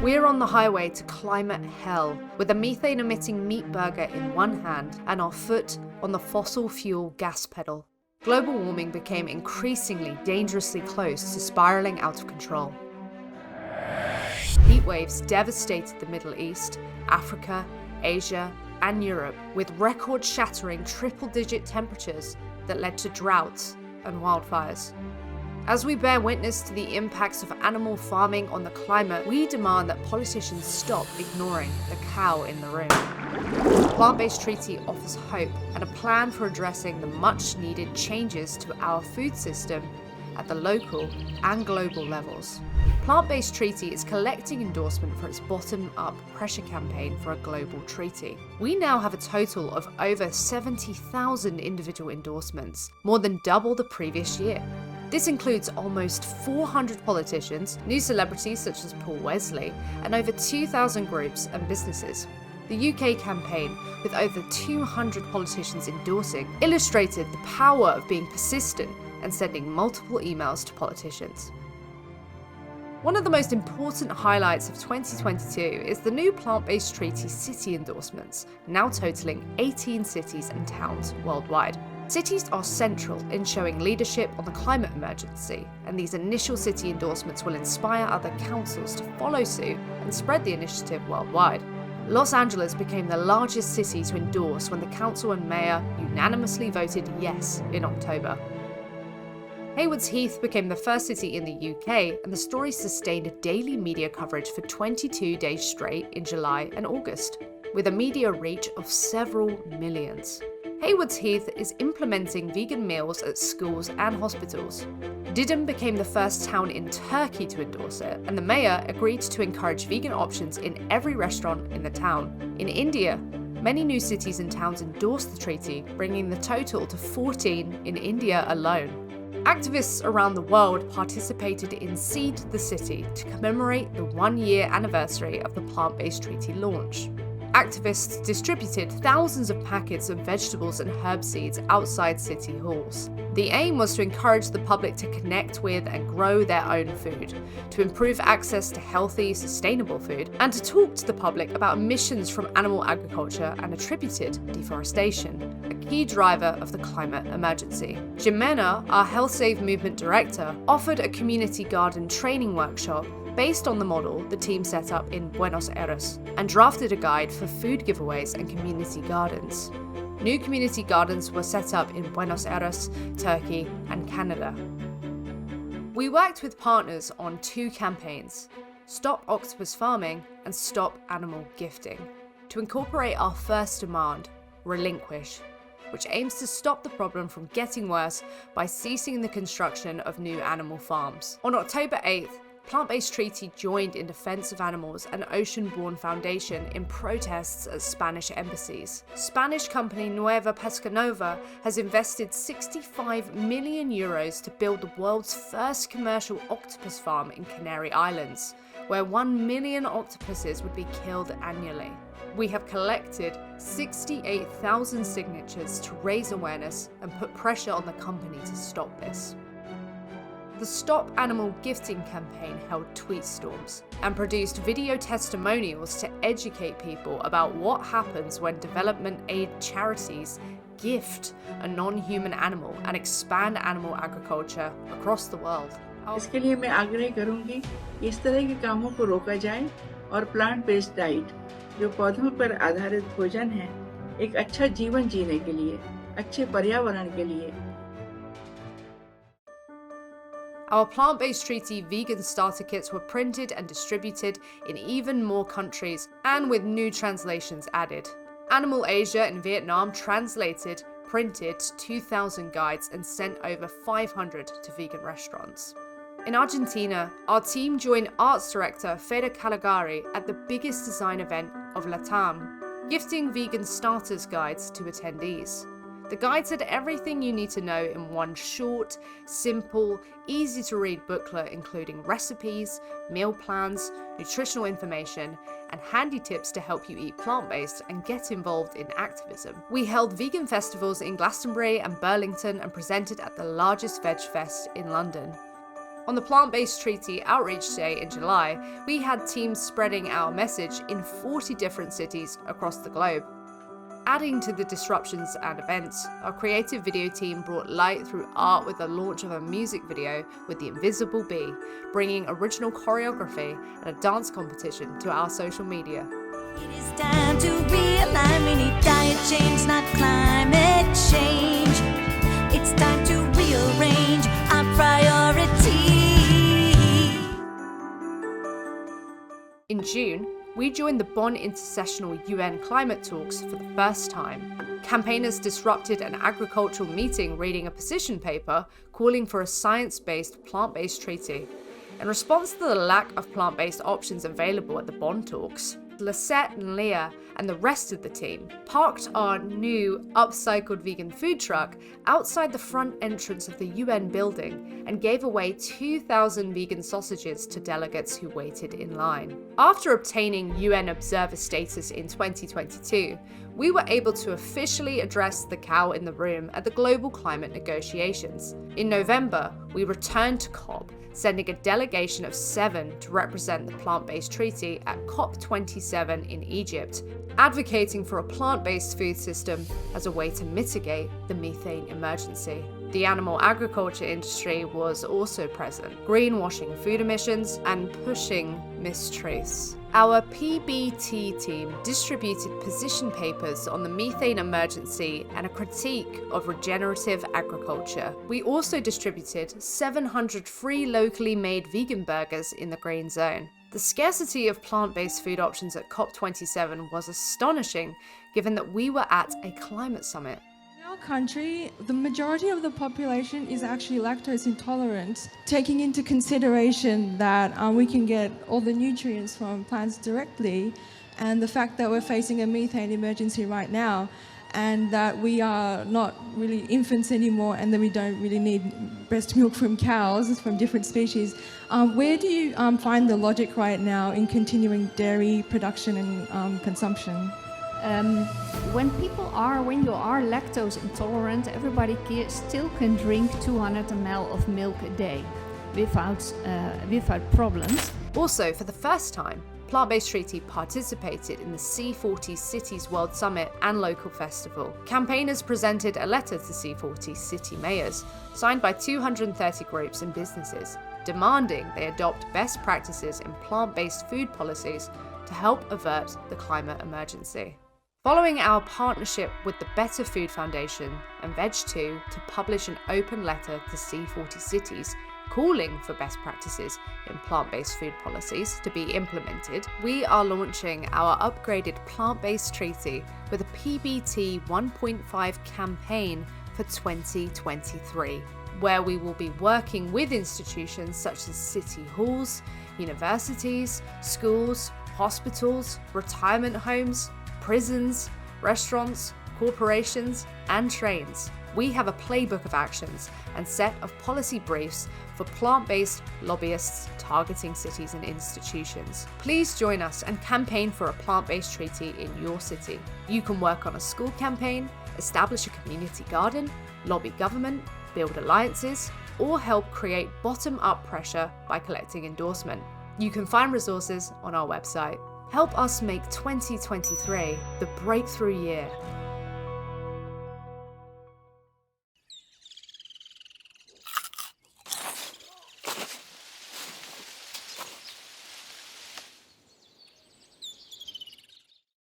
We're on the highway to climate hell, with a methane-emitting meat burger in one hand and our foot on the fossil fuel gas pedal. Global warming became increasingly dangerously close to spiraling out of control. Heat waves devastated the Middle East, Africa, Asia, and Europe, with record-shattering triple-digit temperatures that led to droughts and wildfires. As we bear witness to the impacts of animal farming on the climate, we demand that politicians stop ignoring the cow in the room. The Plant-Based Treaty offers hope and a plan for addressing the much-needed changes to our food system at the local and global levels. Plant-Based Treaty is collecting endorsement for its bottom-up pressure campaign for a global treaty. We now have a total of over 70,000 individual endorsements, more than double the previous year. This includes almost 400 politicians, new celebrities such as Paul Wesley, and over 2,000 groups and businesses. The UK campaign, with over 200 politicians endorsing, illustrated the power of being persistent and sending multiple emails to politicians. One of the most important highlights of 2022 is the new Plant-Based Treaty city endorsements, now totaling 18 cities and towns worldwide. Cities are central in showing leadership on the climate emergency, and these initial city endorsements will inspire other councils to follow suit and spread the initiative worldwide. Los Angeles became the largest city to endorse when the council and mayor unanimously voted yes in October. Haywards Heath became the first city in the UK, and the story sustained daily media coverage for 22 days straight in July and August, with a media reach of several millions. Haywards Heath is implementing vegan meals at schools and hospitals. Didim became the first town in Turkey to endorse it, and the mayor agreed to encourage vegan options in every restaurant in the town. In India, many new cities and towns endorsed the treaty, bringing the total to 14 in India alone. Activists around the world participated in Seed the City to commemorate the one-year anniversary of the Plant-Based Treaty launch. Activists distributed thousands of packets of vegetables and herb seeds outside city halls. The aim was to encourage the public to connect with and grow their own food, to improve access to healthy, sustainable food, and to talk to the public about emissions from animal agriculture and attributed deforestation, a key driver of the climate emergency. Jimena, our Health Save Movement director, offered a community garden training workshop based on the model the team set up in Buenos Aires, and drafted a guide for food giveaways and community gardens. New community gardens were set up in Buenos Aires, Turkey, and Canada. We worked with partners on two campaigns, Stop Octopus Farming and Stop Animal Gifting, to incorporate our first demand, Relinquish, which aims to stop the problem from getting worse by ceasing the construction of new animal farms. On October 8th, Plant-Based Treaty joined in defense of animals and Ocean-Born Foundation in protests at Spanish embassies. Spanish company Nueva Pescanova has invested 65 million euros to build the world's first commercial octopus farm in Canary Islands, where 1 million octopuses would be killed annually. We have collected 68,000 signatures to raise awareness and put pressure on the company to stop this. The Stop Animal Gifting campaign held tweet storms and produced video testimonials to educate people about what happens when development aid charities gift a non-human animal and expand animal agriculture across the world. इसके लिए मैं आग्रह करूंगी कि इस तरह के कामों को रोका जाए और प्लांट बेस्ड डाइट जो पौधों पर आधारित भोजन है एक अच्छा जीवन जीने के लिए, अच्छे पर्यावरण के लिए। Our Plant-Based Treaty vegan starter kits were printed and distributed in even more countries, and with new translations added. Animal Asia in Vietnam translated, printed 2,000 guides and sent over 500 to vegan restaurants. In Argentina, our team joined arts director Fede Caligari at the biggest design event of LATAM, gifting vegan starters guides to attendees. The guides had everything you need to know in one short, simple, easy-to-read booklet including recipes, meal plans, nutritional information, and handy tips to help you eat plant-based and get involved in activism. We held vegan festivals in Glastonbury and Burlington and presented at the largest veg fest in London. On the Plant-Based Treaty Outreach Day in July, we had teams spreading our message in 40 different cities across the globe. Adding to the disruptions and events, our creative video team brought light through art with the launch of a music video with The Invisible Bee, bringing original choreography and a dance competition to our social media. It is time to realign, we need diet change, not climate change. It's time to rearrange our priorities. In June, we joined the Bonn Intersessional UN climate talks for the first time. Campaigners disrupted an agricultural meeting reading a position paper calling for a science-based plant-based treaty. In response to the lack of plant-based options available at the Bonn talks, Lisette and Leah and the rest of the team parked our new upcycled vegan food truck outside the front entrance of the UN building and gave away 2,000 vegan sausages to delegates who waited in line. After obtaining UN observer status in 2022, we were able to officially address the cow in the room at the global climate negotiations. In November, we returned to COP, sending a delegation of 7 to represent the plant-based treaty at COP27 in Egypt, advocating for a plant-based food system as a way to mitigate the methane emergency. The animal agriculture industry was also present, greenwashing food emissions and pushing mistruths. Our PBT team distributed position papers on the methane emergency and a critique of regenerative agriculture. We also distributed 700 free locally made vegan burgers in the green zone. The scarcity of plant-based food options at COP27 was astonishing, given that we were at a climate summit. In our country, the majority of the population is actually lactose intolerant, taking into consideration that we can get all the nutrients from plants directly, and the fact that we're facing a methane emergency right now, and that we are not really infants anymore, and that we don't really need breast milk from cows from different species. Where do you find the logic right now in continuing dairy production and consumption? When you are lactose intolerant, everybody still can drink 200 ml of milk a day without problems. Also, for the first time, Plant-Based Treaty participated in the C40 Cities World Summit and local festival. Campaigners presented a letter to C40 city mayors, signed by 230 groups and businesses, demanding they adopt best practices in plant-based food policies to help avert the climate emergency. Following our partnership with the Better Food Foundation and Veg2 to publish an open letter to C40 cities calling for best practices in plant-based food policies to be implemented, we are launching our upgraded plant-based treaty with a PBT 1.5 campaign for 2023, where we will be working with institutions such as city halls, universities, schools, hospitals, retirement homes, prisons, restaurants, corporations, and trains. We have a playbook of actions and set of policy briefs for plant-based lobbyists targeting cities and institutions. Please join us and campaign for a plant-based treaty in your city. You can work on a school campaign, establish a community garden, lobby government, build alliances, or help create bottom-up pressure by collecting endorsement. You can find resources on our website. Help us make 2023 the breakthrough year.